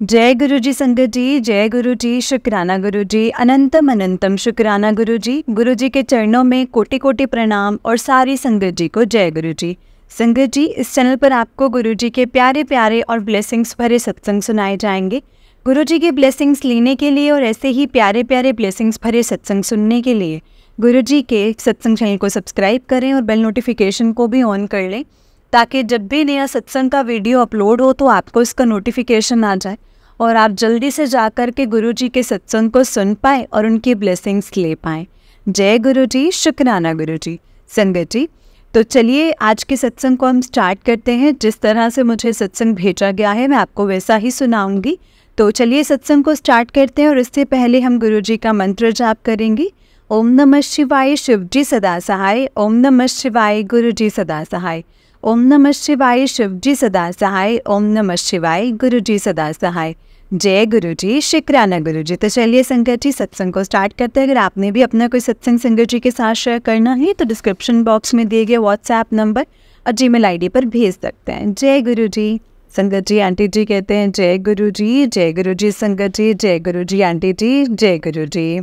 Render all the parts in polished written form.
जय गुरु जी संगत जी, जय गुरु जी, शुक्राना गुरु जी, अनंतम अनंतम शुक्राना गुरु जी। गुरु जी के चरणों में कोटि कोटि प्रणाम और सारी संगत जी को जय गुरु जी। संगत जी, इस चैनल पर आपको गुरु जी के प्यारे प्यारे और ब्लेसिंग्स भरे सत्संग सुनाए जाएंगे। गुरु जी के ब्लेसिंग्स लेने के लिए और ऐसे ही प्यारे प्यारे ब्लेसिंग्स भरे सत्संग सुनने के लिए गुरु जी के सत्संग चैनल को सब्सक्राइब करें और बेल नोटिफिकेशन को भी ऑन कर लें, ताकि जब भी नया सत्संग का वीडियो अपलोड हो तो आपको इसका नोटिफिकेशन आ जाए और आप जल्दी से जाकर के गुरु जी के सत्संग को सुन पाएँ और उनकी ब्लेसिंग्स ले पाएँ। जय गुरु जी, शुक्राना गुरु जी। संगत जी, तो चलिए आज के सत्संग को हम स्टार्ट करते हैं। जिस तरह से मुझे सत्संग भेजा गया है मैं आपको वैसा ही सुनाऊंगी। तो चलिए सत्संग को स्टार्ट करते हैं और इससे पहले हम गुरु जी का मंत्र जाप करेंगे। ओम नमः शिवाय, शिव जी सदा सहाय। ओम नमः शिवाय, गुरु जी सदा सहाय। ओम नमः शिवाय, शिव जी सदा सहाय। ओम नमः शिवाय, गुरु जी सदा सहाय। जय गुरु जी, शुक्राना गुरु जी। तो चलिए संगत जी सत्संग को स्टार्ट करते हैं। अगर आपने भी अपना कोई सत्संग संगत जी के साथ शेयर करना है तो डिस्क्रिप्शन बॉक्स में दिए गए व्हाट्सएप नंबर और जीमेल आईडी पर भेज सकते हैं। जय गुरु जी। संगत जी आंटी जी कहते हैं जय गुरु जी, जय गुरु जी संगत जी, जय गुरु जी आंटी जी, जय गुरु जी।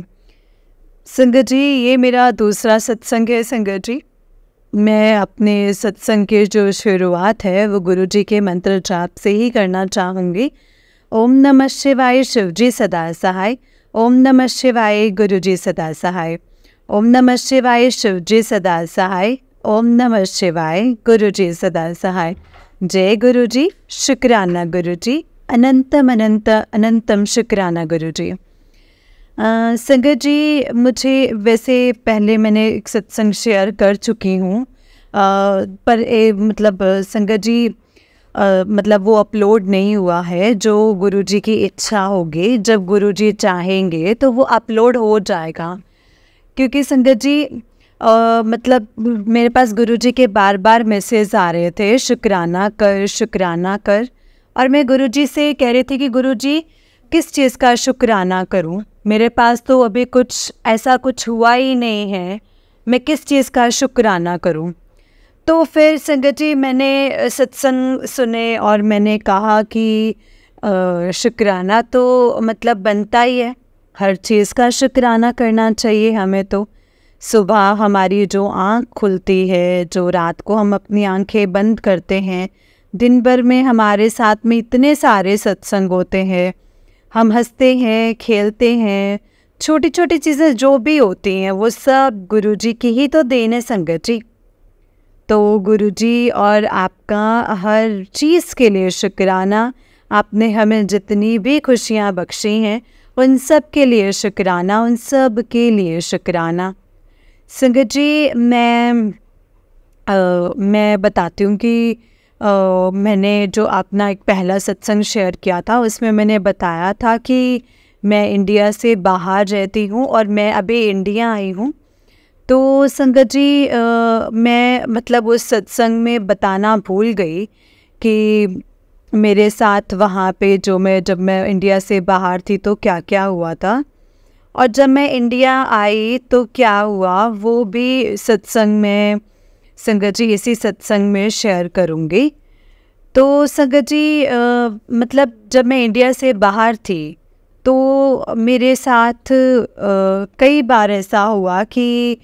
संगत जी, ये मेरा दूसरा सत्संग है। संगत जी, मैं अपने सत्संग की जो शुरुआत है वो गुरु जी के मंत्र जाप से ही करना चाहूँगी। ओम नमः शिवाय, शिव जी सदा सहाय। ओम नमः शिवाय, गुरु जी सदा सहाय। ओम नमः शिवाय, शिव जी सदा सहाय। ओम नमः शिवाय, गुरु जी सदा सहाय। जय गुरु जी, शुक्राना गुरु जी, अनंतम अनंत अनंतम शुक्राना गुरु जी। संगत जी, मुझे वैसे पहले मैंने एक सत्संग शेयर कर चुकी हूँ, पर मतलब संगत जी मतलब वो अपलोड नहीं हुआ है। जो गुरुजी की इच्छा होगी, जब गुरुजी चाहेंगे तो वो अपलोड हो जाएगा। क्योंकि संगत जी मतलब मेरे पास गुरुजी के बार बार मैसेज आ रहे थे, शुक्राना कर, शुक्राना कर। और मैं गुरुजी से कह रही थी कि गुरुजी किस चीज़ का शुक्राना करूं, मेरे पास तो अभी कुछ ऐसा कुछ हुआ ही नहीं है, मैं किस चीज़ का शुक्राना करूं। तो फिर संगत जी मैंने सत्संग सुने और मैंने कहा कि शुक्राना तो मतलब बनता ही है, हर चीज़ का शुक्राना करना चाहिए हमें। तो सुबह हमारी जो आँख खुलती है, जो रात को हम अपनी आंखें बंद करते हैं, दिन भर में हमारे साथ में इतने सारे सत्संग होते हैं, हम हंसते हैं, खेलते हैं, छोटी छोटी चीज़ें जो भी होती हैं वो सब गुरुजी की ही तो देन है संगत जी। तो गुरुजी और आपका हर चीज़ के लिए शुक्राना। आपने हमें जितनी भी खुशियाँ बख्शी हैं उन सब के लिए शुक्राना, उन सब के लिए शुक्राना। संगत जी, मैं बताती हूँ कि मैंने जो अपना एक पहला सत्संग शेयर किया था उसमें मैंने बताया था कि मैं इंडिया से बाहर रहती हूँ और मैं अभी इंडिया आई हूँ। तो संगत जी मैं मतलब उस सत्संग में बताना भूल गई कि मेरे साथ वहाँ पे जब मैं इंडिया से बाहर थी तो क्या क्या हुआ था, और जब मैं इंडिया आई तो क्या हुआ, वो भी सत्संग में संगत जी इसी सत्संग में शेयर करूँगी। तो संगत जी मतलब जब मैं इंडिया से बाहर थी तो मेरे साथ कई बार ऐसा हुआ कि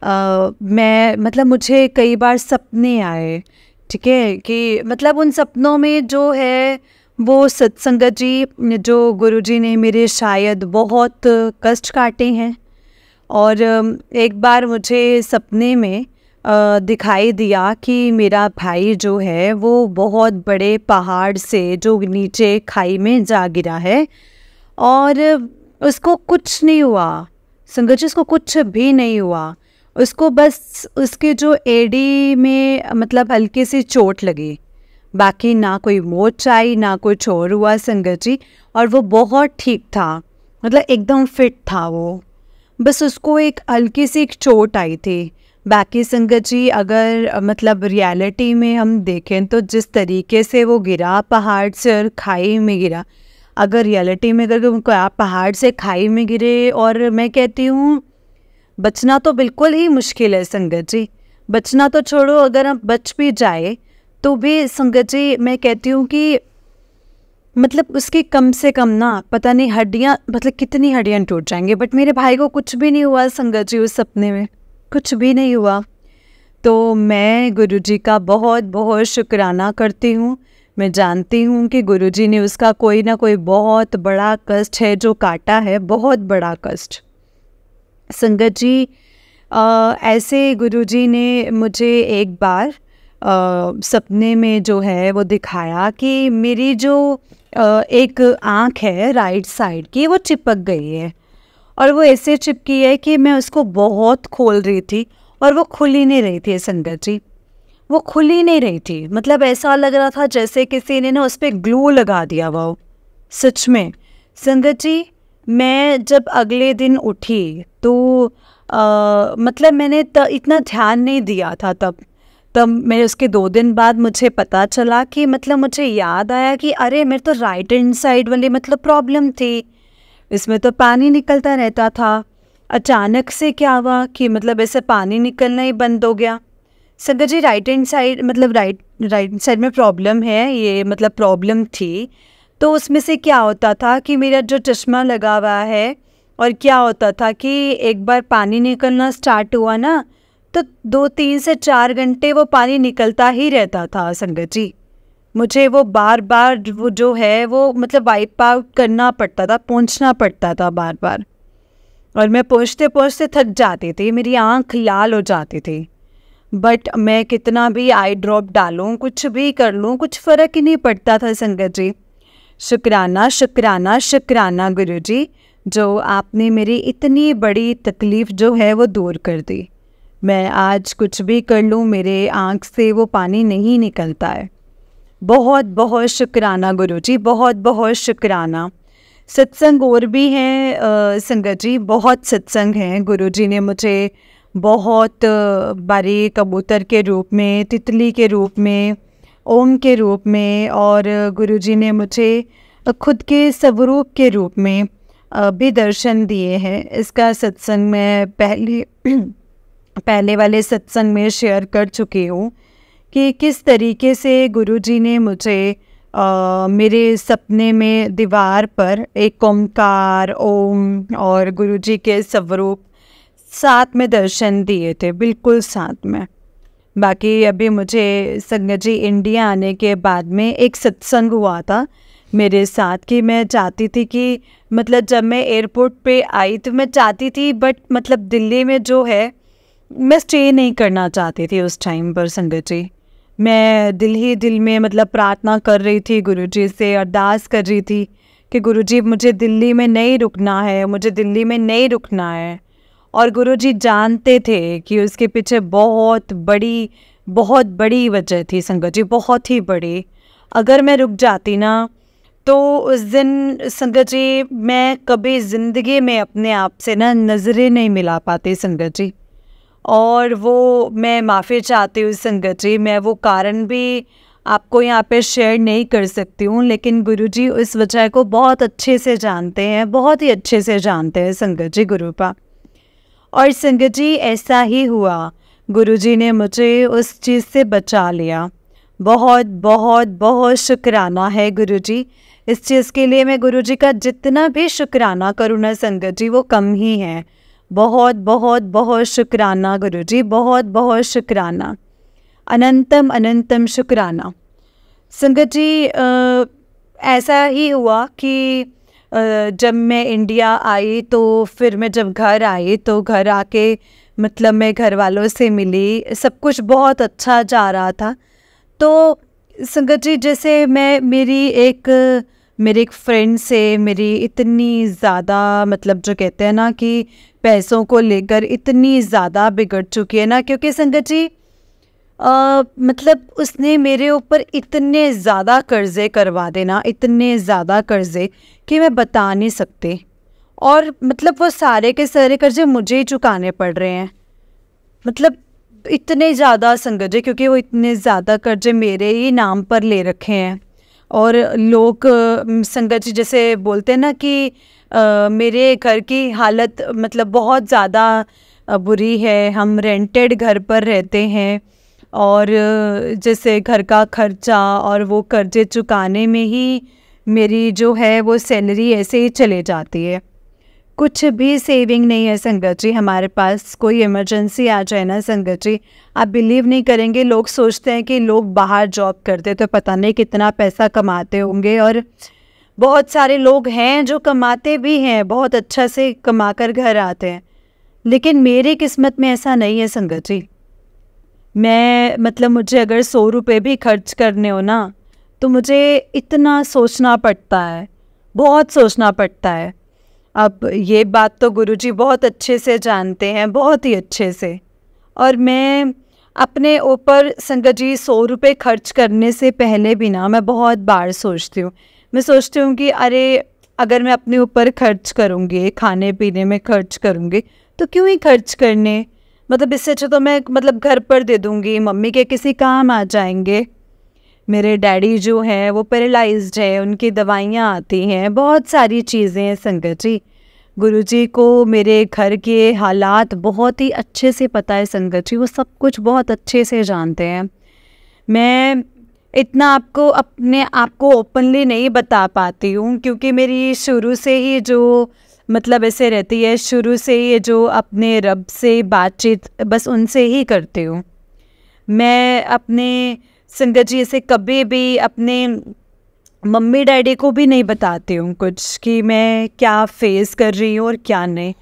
मैं मतलब मुझे कई बार सपने आए, ठीक है, कि मतलब उन सपनों में जो है वो सत्संगत जी, जो गुरुजी ने मेरे शायद बहुत कष्ट काटे हैं। और एक बार मुझे सपने में दिखाई दिया कि मेरा भाई जो है वो बहुत बड़े पहाड़ से जो नीचे खाई में जा गिरा है और उसको कुछ नहीं हुआ। संगत जी, उसको कुछ भी नहीं हुआ, उसको बस उसके जो एड़ी में मतलब हल्की सी चोट लगी, बाकी ना कोई मोच आई ना कुछ और हुआ संगत जी। और वो बहुत ठीक था, मतलब एकदम फिट था वो, बस उसको एक हल्की सी एक चोट आई थी। बाकी संगत जी अगर मतलब रियलिटी में हम देखें तो जिस तरीके से वो गिरा पहाड़ से और खाई में गिरा, अगर रियलिटी में अगर आप पहाड़ से खाई में गिरे, और मैं कहती हूँ बचना तो बिल्कुल ही मुश्किल है संगत जी। बचना तो छोड़ो, अगर हम बच भी जाए तो भी संगत जी मैं कहती हूँ कि मतलब उसकी कम से कम ना पता नहीं हड्डियाँ, मतलब कितनी हड्डियाँ टूट जाएंगी, बट मेरे भाई को कुछ भी नहीं हुआ संगत जी, उस सपने में कुछ भी नहीं हुआ। तो मैं गुरुजी का बहुत बहुत शुक्राना करती हूँ। मैं जानती हूँ कि गुरुजी ने उसका कोई ना कोई बहुत बड़ा कष्ट है जो काटा है, बहुत बड़ा कष्ट। संगत जी, ऐसे गुरुजी ने मुझे एक बार सपने में जो है वो दिखाया कि मेरी जो एक आँख है राइट साइड की, वो चिपक गई है, और वो ऐसे चिपकी है कि मैं उसको बहुत खोल रही थी और वो खुल ही नहीं रही थी। संगत जी, वो खुल ही नहीं रही थी, मतलब ऐसा लग रहा था जैसे किसी ने ना उस पर ग्लू लगा दिया वो, सच में। संगत जी, मैं जब अगले दिन उठी तो मतलब मैंने इतना ध्यान नहीं दिया था तब मैं उसके 2 दिन बाद मुझे पता चला कि मतलब मुझे याद आया कि अरे मेरे तो राइट हैंड साइड वाली मतलब प्रॉब्लम थी, इसमें तो पानी निकलता रहता था। अचानक से क्या हुआ कि मतलब ऐसे पानी निकलना ही बंद हो गया। संगत जी, राइट हैंड साइड मतलब राइट साइड में प्रॉब्लम है, ये मतलब प्रॉब्लम थी। तो उसमें से क्या होता था कि मेरा जो चश्मा लगा हुआ है, और क्या होता था कि एक बार पानी निकलना स्टार्ट हुआ ना, तो 2-3 से 4 घंटे वो पानी निकलता ही रहता था। संगत जी, मुझे वो बार बार वो जो है वो मतलब वाइप आउट करना पड़ता था, पोंछना पड़ता था बार बार, और मैं पोंछते पोंछते थक जाती थी, मेरी आँख लाल हो जाती थी। बट मैं कितना भी आई ड्रॉप डालूं, कुछ भी कर लूं, कुछ फ़र्क ही नहीं पड़ता था। संगत जी, शुक्राना शुक्राना शुक्राना गुरुजी, जो आपने मेरी इतनी बड़ी तकलीफ़ जो है वो दूर कर दी। मैं आज कुछ भी कर लूं, मेरे आँख से वो पानी नहीं निकलता है। बहुत बहुत शुक्राना गुरुजी, बहुत बहुत शुक्राना। सत्संग और भी हैं संगत जी, बहुत सत्संग हैं। गुरुजी ने मुझे बहुत बारी कबूतर के रूप में, तितली के रूप में, ओम के रूप में, और गुरुजी ने मुझे खुद के स्वरूप के रूप में भी दर्शन दिए हैं। इसका सत्संग मैं पहले वाले सत्संग में शेयर कर चुकी हूँ कि किस तरीके से गुरुजी ने मुझे मेरे सपने में दीवार पर एक ओमकार, ओम और गुरुजी के स्वरूप साथ में दर्शन दिए थे, बिल्कुल साथ में। बाकी अभी मुझे संगत जी इंडिया आने के बाद में एक सत्संग हुआ था मेरे साथ कि मैं चाहती थी कि मतलब जब मैं एयरपोर्ट पे आई तो मैं चाहती थी, बट मतलब दिल्ली में जो है मैं स्टे नहीं करना चाहती थी उस टाइम पर। संगत जी, मैं दिल ही दिल में मतलब प्रार्थना कर रही थी, गुरुजी से अरदास कर रही थी कि गुरुजी मुझे दिल्ली में नहीं रुकना है, मुझे दिल्ली में नहीं रुकना है। और गुरुजी जानते थे कि उसके पीछे बहुत बड़ी वजह थी संगत जी, बहुत ही बड़ी। अगर मैं रुक जाती ना तो उस दिन संगत जी मैं कभी ज़िंदगी में अपने आप से ना नज़रें नहीं मिला पाती संगत जी। और वो मैं माफ़ी चाहती हूँ संगत जी, मैं वो कारण भी आपको यहाँ पे शेयर नहीं कर सकती हूँ, लेकिन गुरुजी उस वजह को बहुत अच्छे से जानते हैं, बहुत ही अच्छे से जानते हैं संगत जी गुरुपा। और संगत जी ऐसा ही हुआ, गुरुजी ने मुझे उस चीज़ से बचा लिया। बहुत बहुत बहुत शुक्राना है गुरुजी, इस चीज़ के लिए मैं गुरुजी का जितना भी शुक्राना करूँ ना संगत जी वो कम ही है। बहुत बहुत बहुत शुक्राना गुरुजी, बहुत बहुत शुक्राना, अनंतम अनंतम शुक्राना। संगत जी ऐसा ही हुआ कि जब मैं इंडिया आई तो फिर मैं जब घर आई तो घर आके मतलब मैं घर वालों से मिली, सब कुछ बहुत अच्छा जा रहा था। तो संगत जी जैसे मैं मेरी एक फ्रेंड से मेरी इतनी ज़्यादा मतलब जो कहते हैं ना कि पैसों को लेकर इतनी ज़्यादा बिगड़ चुकी है ना, क्योंकि संगत जी मतलब उसने मेरे ऊपर इतने ज़्यादा कर्ज़े करवा देना, इतने ज़्यादा कर्ज़े कि मैं बता नहीं सकती। और मतलब वो सारे के सारे कर्ज़े मुझे ही चुकाने पड़ रहे हैं, मतलब इतने ज़्यादा संगत जी, क्योंकि वो इतने ज़्यादा कर्ज़े मेरे ही नाम पर ले रखे हैं। और लोग संगत जी जैसे बोलते हैं ना कि मेरे घर की हालत मतलब बहुत ज़्यादा बुरी है, हम रेंटेड घर पर रहते हैं, और जैसे घर का खर्चा और वो कर्जे चुकाने में ही मेरी जो है वो सैलरी ऐसे ही चले जाती है, कुछ भी सेविंग नहीं है संगत जी हमारे पास। कोई इमरजेंसी आ जाए ना संगत जी, आप बिलीव नहीं करेंगे, लोग सोचते हैं कि लोग बाहर जॉब करते तो पता नहीं कितना पैसा कमाते होंगे, और बहुत सारे लोग हैं जो कमाते भी हैं, बहुत अच्छा से कमा कर घर आते हैं, लेकिन मेरी किस्मत में ऐसा नहीं है संगत जी। मैं मतलब मुझे अगर 100 रुपये भी खर्च करने हो ना, तो मुझे इतना सोचना पड़ता है, बहुत सोचना पड़ता है। अब ये बात तो गुरुजी बहुत अच्छे से जानते हैं, बहुत ही अच्छे से। और मैं अपने ऊपर संगत जी 100 रुपये खर्च करने से पहले भी ना मैं बहुत बार सोचती हूँ। मैं सोचती हूँ कि अरे अगर मैं अपने ऊपर खर्च करूँगी, खाने पीने में खर्च करूँगी, तो क्यों ही खर्च करने, मतलब इससे अच्छा तो मैं मतलब घर पर दे दूँगी, मम्मी के किसी काम आ जाएंगे। मेरे डैडी जो हैं वो पैरालाइज्ड है, उनकी दवाइयाँ आती हैं, बहुत सारी चीज़ें हैं संगत जी। गुरुजी को मेरे घर के हालात बहुत ही अच्छे से पता है संगत जी, वो सब कुछ बहुत अच्छे से जानते हैं। मैं इतना आपको अपने आप को ओपनली नहीं बता पाती हूँ, क्योंकि मेरी शुरू से ही जो मतलब ऐसे रहती है, शुरू से ही जो अपने रब से बातचीत बस उनसे ही करती हूँ। मैं अपने संगत जी ऐसे कभी भी अपने मम्मी डैडी को भी नहीं बताती हूँ कुछ कि मैं क्या फेस कर रही हूँ और क्या नहीं,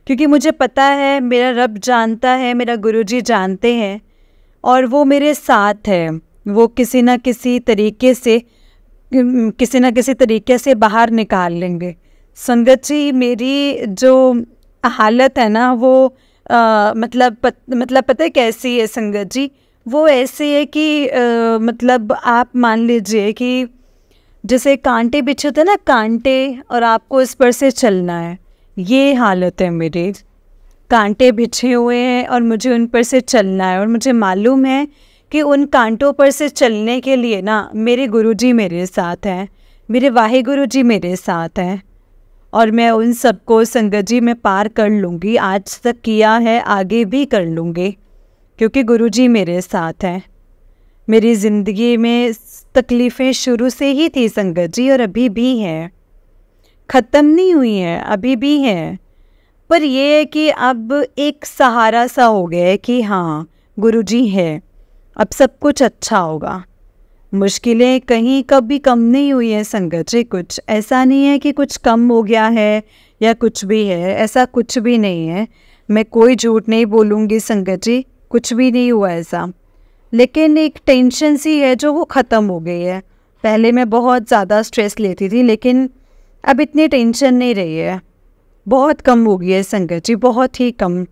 क्योंकि मुझे पता है मेरा रब जानता है, मेरा गुरुजी जानते हैं, और वो मेरे साथ है। वो किसी न किसी तरीके से बाहर निकाल लेंगे। संगत जी मेरी जो हालत है ना वो मतलब पता है कैसी है संगत जी, वो ऐसी है कि मतलब आप मान लीजिए कि जैसे कांटे बिछे होते हैं ना, कांटे, और आपको इस पर से चलना है, ये हालत है मेरी। कांटे बिछे हुए हैं और मुझे उन पर से चलना है, और मुझे मालूम है कि उन कांटों पर से चलने के लिए ना मेरे गुरुजी मेरे साथ हैं, मेरे वाहे गुरुजी मेरे साथ हैं, और मैं उन सबको संगत जी में पार कर लूँगी। आज तक किया है, आगे भी कर लूँगी, क्योंकि गुरुजी मेरे साथ हैं। मेरी ज़िंदगी में तकलीफ़ें शुरू से ही थी संगत जी, और अभी भी हैं, ख़त्म नहीं हुई हैं, अभी भी हैं। पर ये है कि अब एक सहारा सा हो गया है कि हाँ गुरुजी है, अब सब कुछ अच्छा होगा। मुश्किलें कहीं कभी कम नहीं हुई हैं संगत जी, कुछ ऐसा नहीं है कि कुछ कम हो गया है या कुछ भी है, ऐसा कुछ भी नहीं है। मैं कोई झूठ नहीं बोलूँगी संगत जी, कुछ भी नहीं हुआ ऐसा, लेकिन एक टेंशन सी है जो वो ख़त्म हो गई है। पहले मैं बहुत ज़्यादा स्ट्रेस लेती थी, लेकिन अब इतनी टेंशन नहीं रही है, बहुत कम हो गई है संगत जी, बहुत ही कम।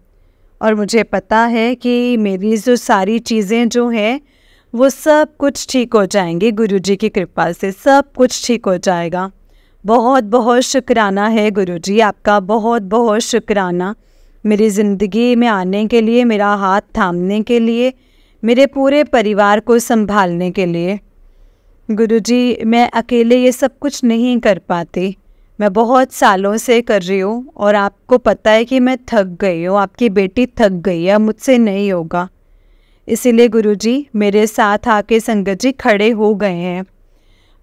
और मुझे पता है कि मेरी जो सारी चीज़ें जो हैं वो सब कुछ ठीक हो जाएंगी, गुरुजी की कृपा से सब कुछ ठीक हो जाएगा। बहुत बहुत शुक्राना है गुरुजी आपका, बहुत बहुत शुक्राना मेरी ज़िंदगी में आने के लिए, मेरा हाथ थामने के लिए, मेरे पूरे परिवार को संभालने के लिए। गुरुजी मैं अकेले ये सब कुछ नहीं कर पाती, मैं बहुत सालों से कर रही हूँ, और आपको पता है कि मैं थक गई हूँ, आपकी बेटी थक गई है, मुझसे नहीं होगा। इसीलिए गुरुजी मेरे साथ आके संगत जी खड़े हो गए हैं।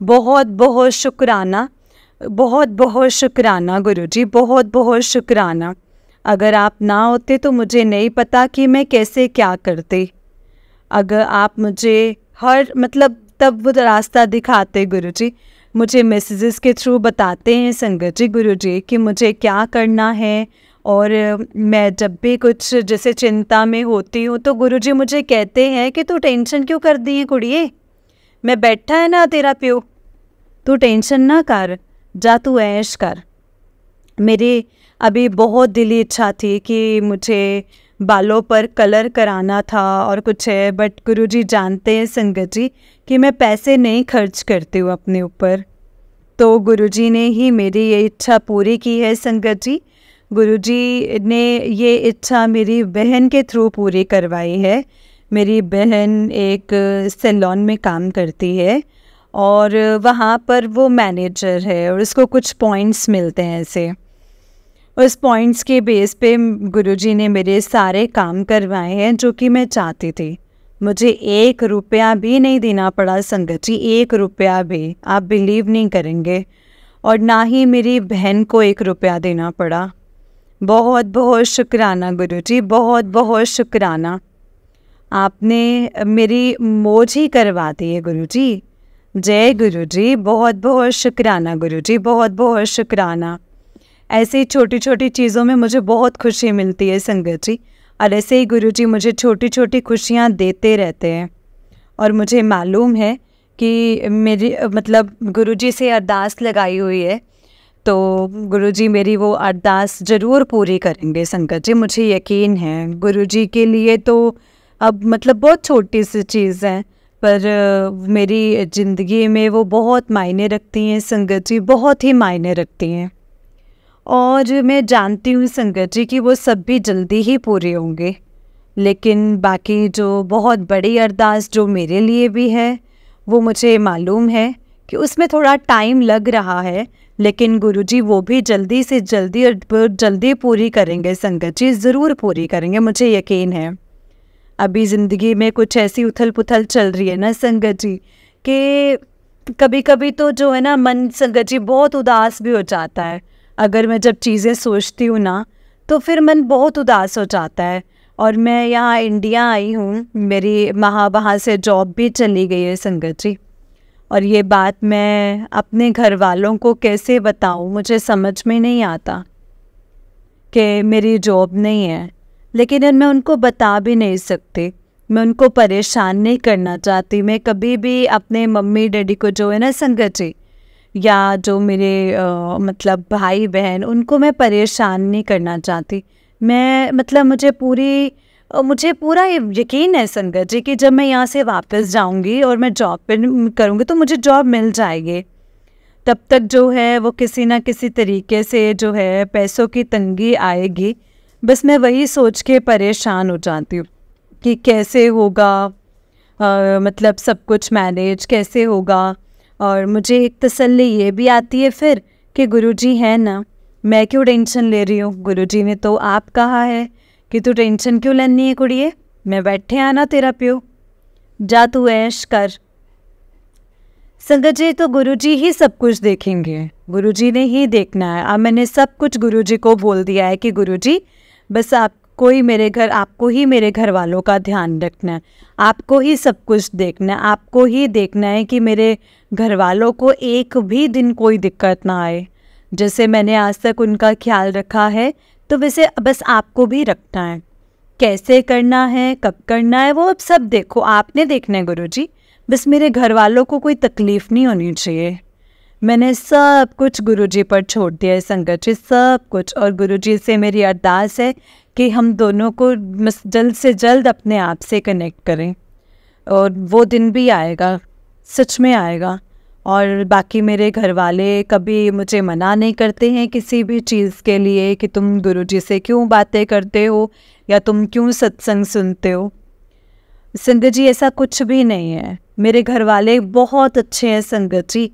बहुत बहुत शुक्राना, बहुत बहुत शुक्राना गुरुजी, बहुत बहुत शुक्राना। अगर आप ना होते तो मुझे नहीं पता कि मैं कैसे क्या करती। अगर आप मुझे हर मतलब तब वो रास्ता दिखाते गुरुजी, मुझे मैसेजेस के थ्रू बताते हैं संगत जी गुरुजी कि मुझे क्या करना है। और मैं जब भी कुछ जैसे चिंता में होती हूँ तो गुरुजी मुझे कहते हैं कि तू टेंशन क्यों कर दी है कुड़िए, मैं बैठा है ना तेरा प्यो, तू टेंशन ना कर, जा तू ऐश कर। मेरी अभी बहुत दिली इच्छा थी कि मुझे बालों पर कलर कराना था और कुछ है, बट गुरुजी जानते हैं संगत जी कि मैं पैसे नहीं खर्च करती हूँ अपने ऊपर, तो गुरुजी ने ही मेरी ये इच्छा पूरी की है संगत जी। गुरुजी ने ये इच्छा मेरी बहन के थ्रू पूरी करवाई है। मेरी बहन एक सैलून में काम करती है और वहाँ पर वो मैनेजर है और उसको कुछ पॉइंट्स मिलते हैं ऐसे, उस पॉइंट्स के बेस पे गुरुजी ने मेरे सारे काम करवाए हैं जो कि मैं चाहती थी। मुझे 1 रुपया भी नहीं देना पड़ा संगत जी, 1 रुपया भी, आप बिलीव नहीं करेंगे। और ना ही मेरी बहन को 1 रुपया देना पड़ा। बहुत बहुत शुक्राना गुरुजी, बहुत बहुत शुक्राना। आपने मेरी मौज ही करवा दी है गुरुजी। जय गुरुजी, बहुत बहुत शुक्राना गुरुजी, बहुत बहुत शुक्राना। ऐसी छोटी छोटी चीज़ों में मुझे बहुत खुशी मिलती है संगत जी, और ऐसे ही गुरुजी मुझे छोटी छोटी खुशियाँ देते रहते हैं। और मुझे मालूम है कि मेरी मतलब गुरुजी से अरदास लगाई हुई है, तो गुरुजी मेरी वो अरदास ज़रूर पूरी करेंगे संगत जी, मुझे यकीन है। गुरुजी के लिए तो अब मतलब बहुत छोटी सी चीज़ है, पर मेरी ज़िंदगी में वो बहुत मायने रखती हैं संगत जी, बहुत ही मायने रखती हैं। और मैं जानती हूँ संगत जी कि वो सब भी जल्दी ही पूरे होंगे। लेकिन बाकी जो बहुत बड़ी अरदास जो मेरे लिए भी है, वो मुझे मालूम है कि उसमें थोड़ा टाइम लग रहा है, लेकिन गुरुजी वो भी जल्दी से जल्दी और जल्दी पूरी करेंगे संगत जी, ज़रूर पूरी करेंगे, मुझे यकीन है। अभी ज़िंदगी में कुछ ऐसी उथल पुथल चल रही है ना संगत जी, कि कभी कभी तो जो है ना मन संगत जी बहुत उदास भी हो जाता है। अगर मैं जब चीज़ें सोचती हूँ ना, तो फिर मन बहुत उदास हो जाता है। और मैं यहाँ इंडिया आई हूँ, मेरी वहाँ से जॉब भी चली गई है संगत जी। और ये बात मैं अपने घर वालों को कैसे बताऊँ, मुझे समझ में नहीं आता कि मेरी जॉब नहीं है। लेकिन मैं उनको बता भी नहीं सकती, मैं उनको परेशान नहीं करना चाहती। मैं कभी भी अपने मम्मी डैडी को जो है ना संगत जी, या जो मेरे मतलब भाई बहन, उनको मैं परेशान नहीं करना चाहती। मैं मतलब मुझे पूरा यकीन है संगत जी कि जब मैं यहाँ से वापस जाऊँगी और मैं जॉब पे करूँगी तो मुझे जॉब मिल जाएगी। तब तक जो है वो किसी ना किसी तरीके से जो है पैसों की तंगी आएगी। बस मैं वही सोच के परेशान हो जाती हूँ कि कैसे होगा, मतलब सब कुछ मैनेज कैसे होगा। और मुझे एक तसल्ली ये भी आती है फिर कि गुरुजी है ना, मैं क्यों टेंशन ले रही हूँ। गुरुजी ने तो आप कहा है कि तू टेंशन क्यों लेनी है कुड़िए, मैं बैठे आना तेरा प्यो, जा तू ऐश कर। संगत जी तो गुरुजी ही सब कुछ देखेंगे, गुरुजी ने ही देखना है। अब मैंने सब कुछ गुरुजी को बोल दिया है कि गुरुजी बस आपको ही मेरे घर वालों का ध्यान रखना है, आपको ही सब कुछ देखना है, आपको ही देखना है कि मेरे घर वालों को एक भी दिन कोई दिक्कत ना आए। जैसे मैंने आज तक उनका ख्याल रखा है, तो वैसे बस आपको भी रखना है। कैसे करना है, कब करना है, वो अब सब देखो, आपने देखना है गुरुजी। बस मेरे घर वालों को कोई तकलीफ़ नहीं होनी चाहिए। मैंने सब कुछ गुरुजी पर छोड़ दिया है संगत जी, सब कुछ। और गुरुजी से मेरी अरदास है कि हम दोनों को जल्द से जल्द अपने आप से कनेक्ट करें, और वो दिन भी आएगा, सच में आएगा। और बाकी मेरे घर वाले कभी मुझे मना नहीं करते हैं किसी भी चीज़ के लिए कि तुम गुरुजी से क्यों बातें करते हो या तुम क्यों सत्संग सुनते हो। संगत जी ऐसा कुछ भी नहीं है, मेरे घर वाले बहुत अच्छे हैं संगत जी।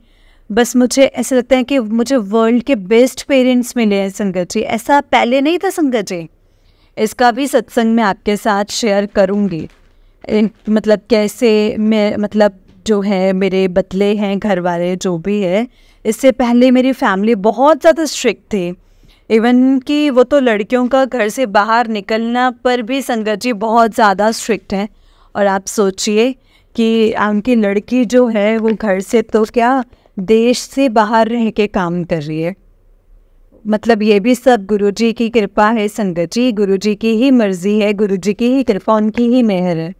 बस मुझे ऐसा लगता है कि मुझे वर्ल्ड के बेस्ट पेरेंट्स मिले हैं संगत जी, ऐसा पहले नहीं था संगत जी। इसका भी सत्संग में आपके साथ शेयर करूँगी, मतलब कैसे मैं मतलब जो है मेरे बदले हैं घर वाले जो भी है। इससे पहले मेरी फैमिली बहुत ज़्यादा स्ट्रिक्ट थी, इवन कि वो तो लड़कियों का घर से बाहर निकलना पर भी संगत जी बहुत ज़्यादा स्ट्रिक्ट हैं। और आप सोचिए कि उनकी लड़की जो है वो घर से तो क्या देश से बाहर रह के काम कर रही है। मतलब ये भी सब गुरुजी की कृपा है संगत जी, गुरुजी की ही मर्जी है, गुरुजी की ही कृपा, उनकी ही मेहर है।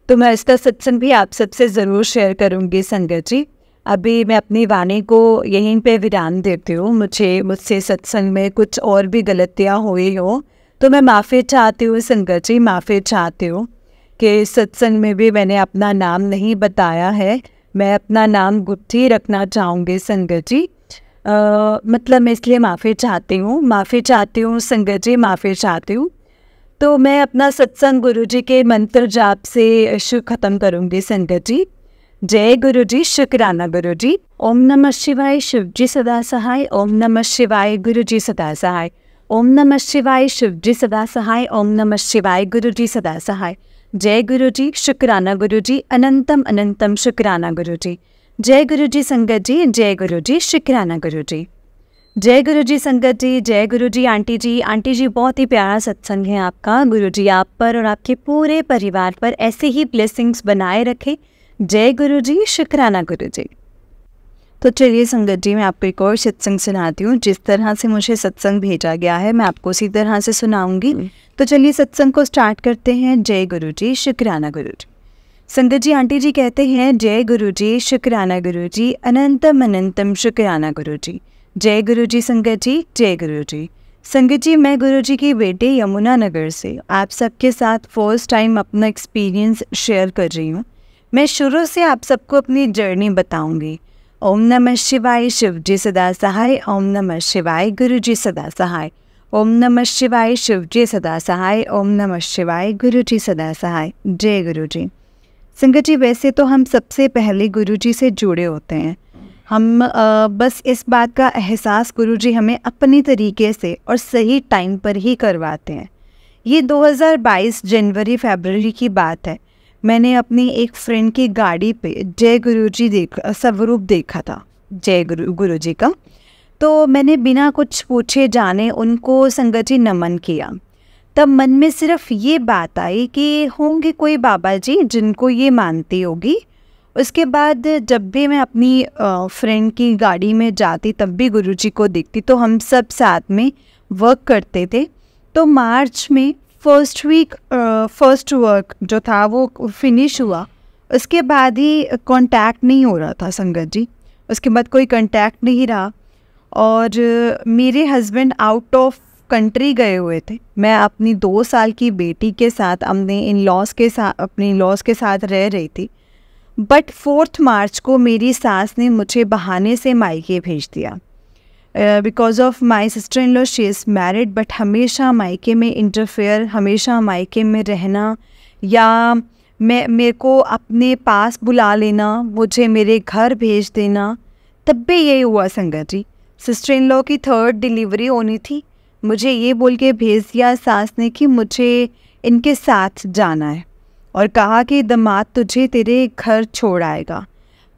तो मैं इसका सत्संग भी आप सबसे ज़रूर शेयर करूँगी संगत जी। अभी मैं अपनी वाणी को यहीं पे विराम देती हूँ। मुझसे सत्संग में कुछ और भी गलतियाँ हुई हो तो मैं माफ़ी चाहती हूँ संगत जी, माफ़ी चाहती हूँ कि सत्संग में भी मैंने अपना नाम नहीं बताया है। मैं अपना नाम गुप्त ही रखना चाहूँगी संगत जी। मतलब मैं इसलिए माफ़ी चाहती हूँ संगत जी, माफ़ी चाहती हूँ। तो मैं अपना सत्संग गुरुजी के मंत्र जाप से ख़त्म करूँगी संगत जी। जय गुरुजी, शुक्राना गुरुजी। ओम नमः शिवाय, शिवजी सदा सहाय। ओम नमः शिवाय, गुरुजी सदा सहाय। ओम नमः शिवाय, शिवजी सदा सहाय। ओम नमः शिवाय, गुरुजी सदा सहाय। जय गुरु जी, शुक्राना गुरु जी, अनंतम अनंतम शुक्राना गुरु जी। जय गुरु जी संगत जी, जय गुरु जी, शुक्राना गुरु जी। जय गुरु जी संगत जी, जय गुरु जी आंटी जी। आंटी जी बहुत ही प्यारा सत्संग है आपका। गुरु जी आप पर और आपके पूरे परिवार पर ऐसे ही ब्लेसिंग्स बनाए रखे। जय गुरु जी, शुक्राना गुरु जी। तो चलिए संगत जी, मैं आपको एक और सत्संग सुनाती हूँ। जिस तरह से मुझे सत्संग भेजा गया है मैं आपको उसी तरह से सुनाऊंगी। तो चलिए सत्संग को स्टार्ट करते हैं। जय गुरु जी, शुक्राना गुरु जी। संगत जी आंटी जी कहते हैं, जय गुरु जी, शुक्राना गुरु जी, अनंतम अनंतम शुक्राना गुरु जी। जय गुरु जी संगत जी, जय गुरु जी। संगत जी मैं गुरु जी की बेटी यमुना नगर से आप सबके साथ फर्स्ट टाइम अपना एक्सपीरियंस शेयर कर रही हूँ। मैं शुरू से आप सबको अपनी जर्नी बताऊंगी। ओम नमः शिवाय, शिव जी सदा सहाय। ओम नमः शिवाय, गुरु जी सदा सहाय। ओम नमः शिवाय, शिव जी सदा सहाय। ओम नमः शिवाय, गुरु जी सदा सहाय। जय गुरु जी। संगत जी वैसे तो हम सबसे पहले गुरु जी से जुड़े होते हैं। हम बस इस बात का एहसास गुरु जी हमें अपनी तरीके से और सही टाइम पर ही करवाते हैं। ये 2022 जनवरी फरवरी की बात है। मैंने अपनी एक फ्रेंड की गाड़ी पे जय गुरु जी स्वरूप देखा था, जय गुरु जी का। तो मैंने बिना कुछ पूछे जाने उनको संगत जी नमन किया। तब मन में सिर्फ ये बात आई कि होंगे कोई बाबा जी जिनको ये मानती होगी। उसके बाद जब भी मैं अपनी फ्रेंड की गाड़ी में जाती तब भी गुरु जी को देखती। तो हम सब साथ में वर्क करते थे। तो मार्च में फर्स्ट वर्क जो था वो फिनिश हुआ। उसके बाद ही कांटेक्ट नहीं हो रहा था संगत जी। उसके बाद कोई कांटेक्ट नहीं रहा और मेरे हस्बैंड आउट ऑफ कंट्री गए हुए थे। मैं अपनी 2 साल की बेटी के साथ अपने अपने इन-लॉज के साथ रह रही थी। बट 4 मार्च को मेरी सास ने मुझे बहाने से मायके भेज दिया। Because of my sister in law, she is married, but हमेशा मायके में इंटरफेयर, हमेशा मायके में रहना या मेरे को अपने पास बुला लेना, मुझे मेरे घर भेज देना। तब भी यही हुआ संगत जी। सिस्टर इन लॉ की 3rd डिलीवरी होनी थी। मुझे ये बोल के भेज दिया सास ने कि मुझे इनके साथ जाना है और कहा कि दामाद तुझे तेरे घर छोड़ आएगा।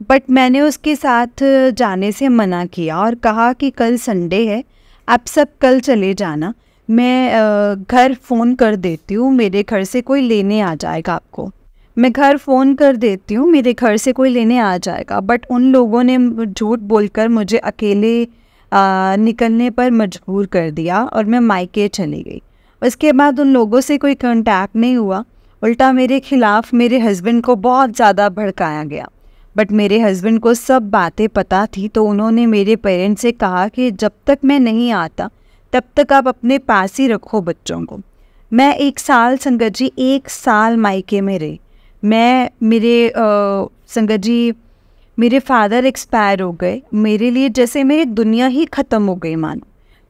बट मैंने उसके साथ जाने से मना किया और कहा कि कल संडे है, आप सब कल चले जाना। मैं घर फ़ोन कर देती हूँ, मेरे घर से कोई लेने आ जाएगा आपको। मैं घर फ़ोन कर देती हूँ, मेरे घर से कोई लेने आ जाएगा। बट उन लोगों ने झूठ बोलकर मुझे अकेले निकलने पर मजबूर कर दिया और मैं मायके चली गई। उसके बाद उन लोगों से कोई कांटेक्ट नहीं हुआ। उल्टा मेरे खिलाफ़ मेरे हस्बैंड को बहुत ज़्यादा भड़काया गया। बट मेरे हस्बैंड को सब बातें पता थी। तो उन्होंने मेरे पेरेंट्स से कहा कि जब तक मैं नहीं आता तब तक आप अपने पास ही रखो बच्चों को। मैं 1 साल संगत जी 1 साल मायके में रही। संगत जी मेरे फादर एक्सपायर हो गए। मेरे लिए जैसे मेरी दुनिया ही ख़त्म हो गई मानो,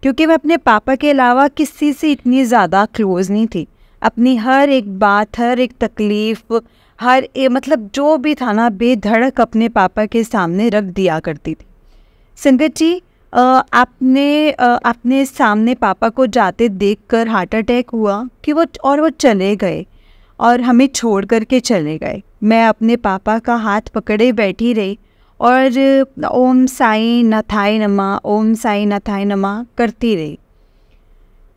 क्योंकि मैं अपने पापा के अलावा किसी से इतनी ज़्यादा क्लोज़ नहीं थी। अपनी हर एक बात, हर एक तकलीफ़, मतलब जो भी था ना, बेधड़क अपने पापा के सामने रख दिया करती थी। संगत जी आपने सामने पापा को जाते देखकर हार्ट अटैक हुआ कि वो चले गए और हमें छोड़ करके चले गए। मैं अपने पापा का हाथ पकड़े बैठी रही और ओम साई नाथाय नमः, ओम साई नाथाय नमः करती रही।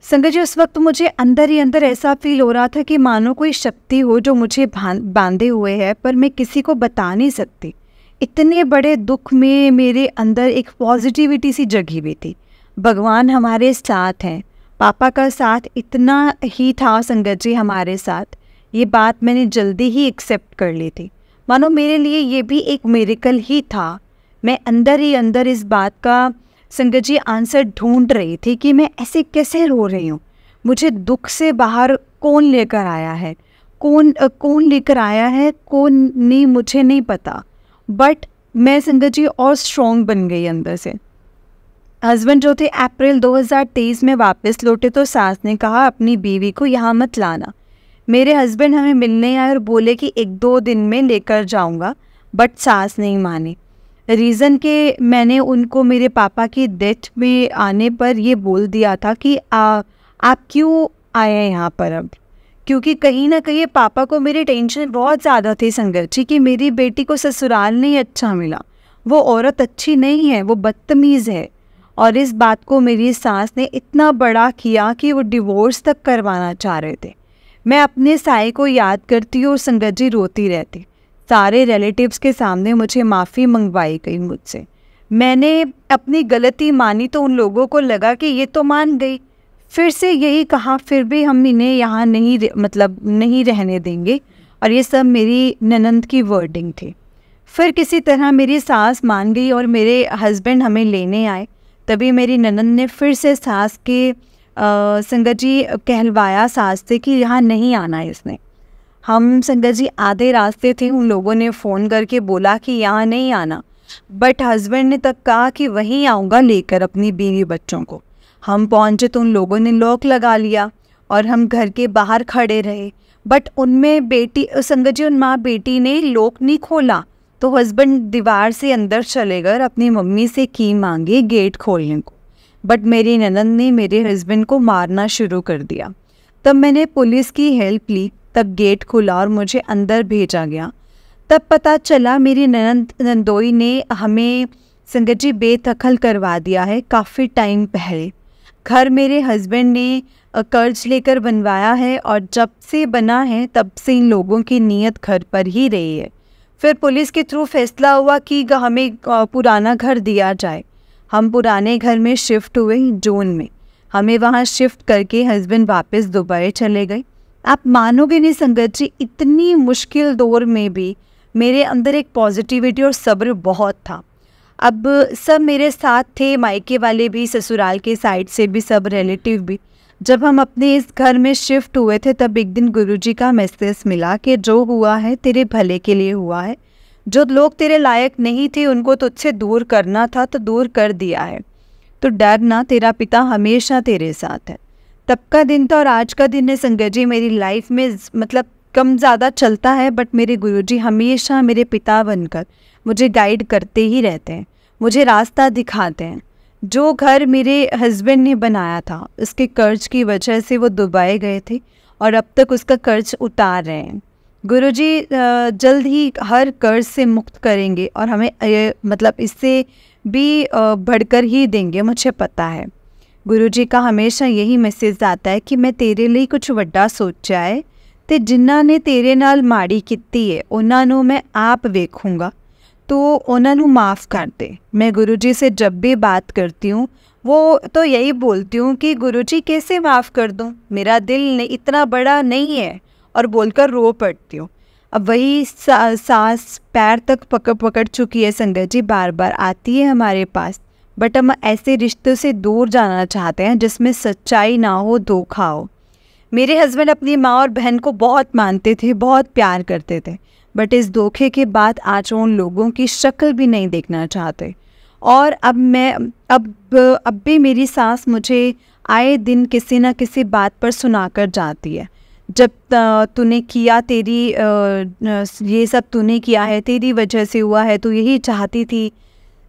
संगत जी उस वक्त मुझे अंदर ही अंदर ऐसा फील हो रहा था कि मानो कोई शक्ति हो जो मुझे बांधे हुए है, पर मैं किसी को बता नहीं सकती। इतने बड़े दुख में मेरे अंदर एक पॉजिटिविटी सी जगी हुई थी। भगवान हमारे साथ हैं। पापा का साथ इतना ही था संगत जी हमारे साथ, ये बात मैंने जल्दी ही एक्सेप्ट कर ली थी। मानो मेरे लिए ये भी एक मिरेकल ही था। मैं अंदर ही अंदर इस बात का संगत जी आंसर ढूंढ रही थी कि मैं ऐसे कैसे रो रही हूँ। मुझे दुख से बाहर कौन लेकर आया है, कौन लेकर आया है, कौन नहीं, मुझे नहीं पता। बट मैं संगत जी और स्ट्रॉन्ग बन गई अंदर से। हस्बैंड जो थे अप्रैल 2023 में वापस लौटे तो सास ने कहा अपनी बीवी को यहाँ मत लाना। मेरे हस्बैंड हमें मिलने आए और बोले कि 1-2 दिन में लेकर जाऊँगा, बट सास नहीं मानी। रीज़न के मैंने उनको मेरे पापा की डेथ में आने पर ये बोल दिया था कि आप क्यों आए हैं यहाँ पर, अब क्योंकि कहीं ना कहीं पापा को मेरी टेंशन बहुत ज़्यादा थी संगत जी कि मेरी बेटी को ससुराल नहीं अच्छा मिला, वो औरत अच्छी नहीं है, वो बदतमीज़ है। और इस बात को मेरी सास ने इतना बड़ा किया कि वो डिवोर्स तक करवाना चाह रहे थे। मैं अपने साए को याद करती और संगत जी रोती रहती। सारे रिलेटिव्स के सामने मुझे माफ़ी मंगवाई गई मुझसे। मैंने अपनी गलती मानी तो उन लोगों को लगा कि ये तो मान गई, फिर से यही कहा फिर भी हम इन्हें यहाँ नहीं रहने देंगे। और ये सब मेरी ननंद की वर्डिंग थी। फिर किसी तरह मेरी सास मान गई और मेरे हस्बैंड हमें लेने आए। तभी मेरी ननंद ने फिर से सास के संगत जी कहलवाया सास से कि यहाँ नहीं आना है इसने। हम संगत जी आधे रास्ते थे, उन लोगों ने फ़ोन करके बोला कि यहाँ नहीं आना, बट हस्बैंड ने तक कहा कि वहीं आऊँगा लेकर अपनी बीवी बच्चों को। हम पहुँचे तो उन लोगों ने लॉक लगा लिया और हम घर के बाहर खड़े रहे। बट उनमें बेटी संगत जी उन माँ बेटी ने लॉक नहीं खोला, तो हस्बैंड दीवार से अंदर चले गए और अपनी मम्मी से की मांगी गेट खोलने को। बट मेरी ननंद ने मेरे हस्बैंड को मारना शुरू कर दिया। तब मैंने पुलिस की हेल्प ली, तब गेट खुला और मुझे अंदर भेजा गया। तब पता चला मेरी नंदोई ने हमें संगत जी बेदखल करवा दिया है काफ़ी टाइम पहले। घर मेरे हस्बैंड ने कर्ज लेकर बनवाया है और जब से बना है तब से इन लोगों की नीयत घर पर ही रही है। फिर पुलिस के थ्रू फैसला हुआ कि हमें पुराना घर दिया जाए। हम पुराने घर में शिफ्ट हुए जून में। हमें वहाँ शिफ्ट करके हस्बैंड वापस दुबई चले गए। आप मानोगे नहीं संगत जी, इतनी मुश्किल दौर में भी मेरे अंदर एक पॉजिटिविटी और सब्र बहुत था। अब सब मेरे साथ थे, मायके वाले भी, ससुराल के साइड से भी, सब रिलेटिव भी। जब हम अपने इस घर में शिफ्ट हुए थे तब एक दिन गुरुजी का मैसेज मिला कि जो हुआ है तेरे भले के लिए हुआ है, जो लोग तेरे लायक नहीं थे उनको तुझसे दूर करना था तो दूर कर दिया है, तो डर ना, तेरा पिता हमेशा तेरे साथ है। तब का दिन था और आज का दिन है संगत जी मेरी लाइफ में कम ज़्यादा चलता है, बट मेरे गुरुजी हमेशा मेरे पिता बनकर मुझे गाइड करते ही रहते हैं, मुझे रास्ता दिखाते हैं। जो घर मेरे हस्बैंड ने बनाया था उसके कर्ज की वजह से वो दुबई गए थे और अब तक उसका कर्ज उतार रहे हैं। गुरुजी जल्द ही हर कर्ज से मुक्त करेंगे और हमें इससे भी बढ़कर ही देंगे, मुझे पता है। गुरुजी का हमेशा यही मैसेज आता है कि मैं तेरे लिए कुछ वड्डा सोचा है ते जिन्ना ने तेरे नाल माड़ी कीती है उन्हां नूं मैं आप वेखूँगा, तो उन्हां नूं माफ़ कर दे। मैं गुरुजी से जब भी बात करती हूँ वो तो यही बोलती हूँ कि गुरुजी कैसे माफ़ कर दूँ, मेरा दिल इतना बड़ा नहीं है, और बोलकर रो पड़ती हूँ। अब वही सास पैर तक पकड़ चुकी है संगत जी, बार बार आती है हमारे पास, बट हम ऐसे रिश्तों से दूर जाना चाहते हैं जिसमें सच्चाई ना हो, धोखा हो। मेरे हस्बैंड अपनी माँ और बहन को बहुत मानते थे, बहुत प्यार करते थे, बट इस धोखे के बाद आज उन लोगों की शक्ल भी नहीं देखना चाहते। और अब भी मेरी सास मुझे आए दिन किसी न किसी बात पर सुनाकर जाती है, जब तूने किया, तेरी ये सब तूने किया है, तेरी वजह से हुआ है, तू यही चाहती थी।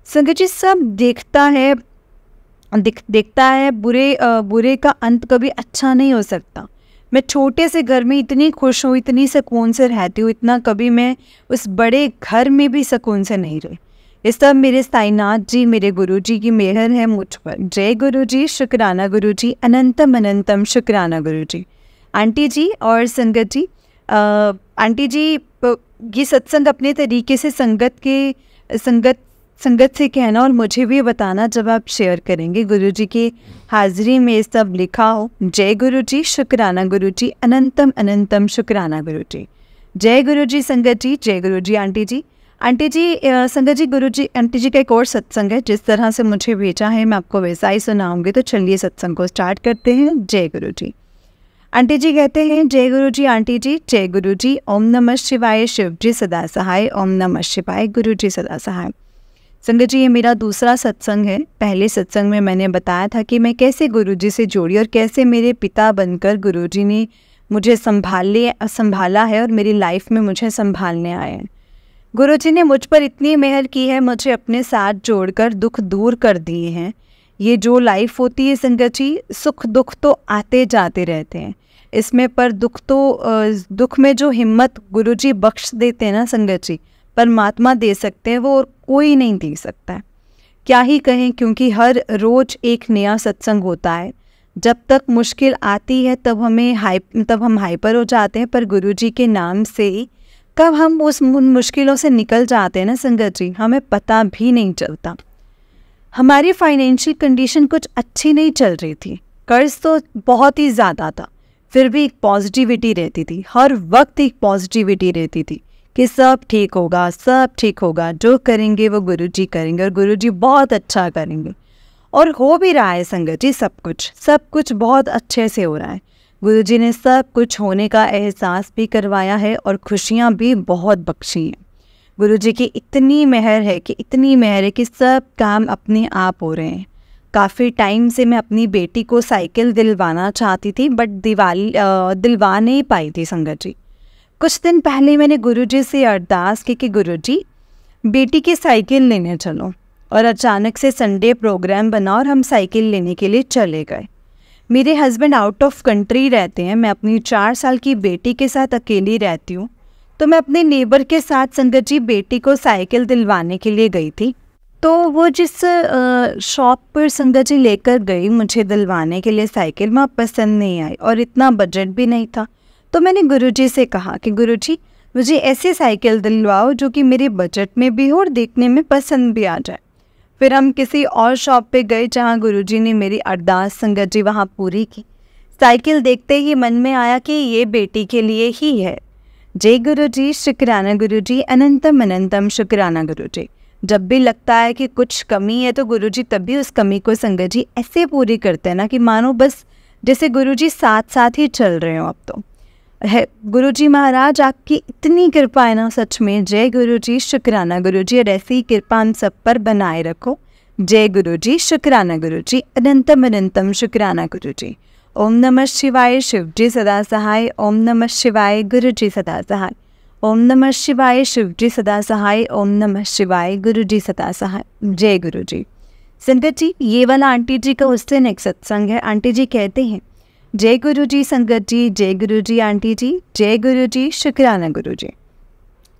संगत जी सब देखता है बुरे का अंत कभी अच्छा नहीं हो सकता। मैं छोटे से घर में इतनी खुश हूँ, इतनी सुकून से रहती हूँ, इतना कभी मैं उस बड़े घर में भी सुकून से नहीं रही। ये सब मेरे साईनाथ जी, मेरे गुरुजी की मेहर है मुझ पर। जय गुरुजी, शुक्राना गुरुजी, अनंतम अनंतम शुक्राना गुरुजी। आंटी जी और संगत जी, आंटी जी ये सत्संग अपने तरीके से संगत से कहना और मुझे भी बताना जब आप शेयर करेंगे। गुरुजी की हाजिरी में सब लिखा हो। जय गुरुजी, शुक्राना गुरुजी, अनंतम अनंतम शुक्राना गुरुजी। जय गुरुजी संगत जी, जय गुरुजी आंटी जी। आंटी जी संगत जी, गुरुजी आंटी जी का एक और सत्संग है, जिस तरह से मुझे भेजा है मैं आपको वैसा ही सुनाऊंगी। तो चलिए सत्संग को स्टार्ट करते हैं। जय गुरुजी। आंटी जी कहते हैं, जय गुरुजी आंटी जी, जय गुरुजी। ओम नमः शिवाय, शिव जी सदा सहाय। ओम नमः शिवाय, गुरु जी सदा सहाय। संगत जी ये मेरा दूसरा सत्संग है। पहले सत्संग में मैंने बताया था कि मैं कैसे गुरुजी से जुड़ी और कैसे मेरे पिता बनकर गुरुजी ने मुझे संभाला है और मेरी लाइफ में मुझे संभालने आए हैं। गुरुजी ने मुझ पर इतनी मेहर की है, मुझे अपने साथ जोड़कर दुख दूर कर दिए हैं। ये जो लाइफ होती है संगत जी, सुख दुख तो आते जाते रहते हैं, इसमें पर दुख में जो हिम्मत गुरुजी बख्श देते हैं ना संगत जी, परमात्मा दे सकते हैं, वो और कोई नहीं दे सकता है। क्या ही कहें, क्योंकि हर रोज एक नया सत्संग होता है। जब तक मुश्किल आती है तब हम हाइपर हो जाते हैं, पर गुरुजी के नाम से कब हम उन मुश्किलों से निकल जाते हैं ना संगत जी, हमें पता भी नहीं चलता। हमारी फाइनेंशियल कंडीशन कुछ अच्छी नहीं चल रही थी, कर्ज तो बहुत ही ज़्यादा था, फिर भी एक पॉजिटिविटी रहती थी, हर वक्त एक पॉजिटिविटी रहती थी कि सब ठीक होगा, सब ठीक होगा, जो करेंगे वो गुरुजी करेंगे और गुरुजी बहुत अच्छा करेंगे। और हो भी रहा है संगत जी, सब कुछ बहुत अच्छे से हो रहा है। गुरुजी ने सब कुछ होने का एहसास भी करवाया है और खुशियाँ भी बहुत बख्शी हैं। गुरुजी की इतनी मेहर है कि सब काम अपने आप हो रहे हैं। काफ़ी टाइम से मैं अपनी बेटी को साइकिल दिलवाना चाहती थी, बट दिलवा नहीं पाई थी संगत जी। कुछ दिन पहले मैंने गुरुजी से अरदास की कि गुरुजी बेटी की साइकिल लेने चलो, और अचानक से संडे प्रोग्राम बना और हम साइकिल लेने के लिए चले गए। मेरे हस्बैंड आउट ऑफ कंट्री रहते हैं, मैं अपनी 4 साल की बेटी के साथ अकेली रहती हूँ, तो मैं अपने नेबर के साथ संगत जी बेटी को साइकिल दिलवाने के लिए गई थी। तो वो जिस शॉप पर संगत जी लेकर गई मुझे दिलवाने के लिए साइकिल, वहाँ पसंद नहीं आई और इतना बजट भी नहीं था। तो मैंने गुरुजी से कहा कि गुरुजी मुझे ऐसी साइकिल दिलवाओ जो कि मेरे बजट में भी हो और देखने में पसंद भी आ जाए। फिर हम किसी और शॉप पे गए जहाँ गुरुजी ने मेरी अरदास संगत जी वहाँ पूरी की। साइकिल देखते ही मन में आया कि ये बेटी के लिए ही है। जय गुरुजी, शुक्राना गुरुजी, अनंतम अनंतम शुक्राना गुरुजी। जब भी लगता है कि कुछ कमी है तो गुरुजी तभी उस कमी को संगत जी ऐसे पूरी करते हैं ना कि मानो बस जैसे गुरुजी साथ साथ ही चल रहे हो। अब तो है गुरुजी महाराज, आपकी इतनी कृपा है ना सच में। जय गुरुजी, शुक्राना गुरुजी, और ऐसी ही कृपा हम सब पर बनाए रखो। जय गुरुजी, शुक्राना गुरुजी, अनंतम अनंतम शुक्राना गुरुजी। ओम नमः शिवाय, शिवजी सदा सहाय। ओम नमः शिवाय, गुरुजी सदा सहाय। ओम नमः शिवाय, शिवजी सदा सहाय। ओम नमः शिवाय, गुरुजी सदा सहाय। जय गुरुजी। संगत जी, ये वाला आंटी जी का उस दिन एक सत्संग है। आंटी जी कहते हैं, जय गुरुजी संगत जी, जय गुरुजी आंटी जी, जय गुरुजी, शुक्राना गुरुजी।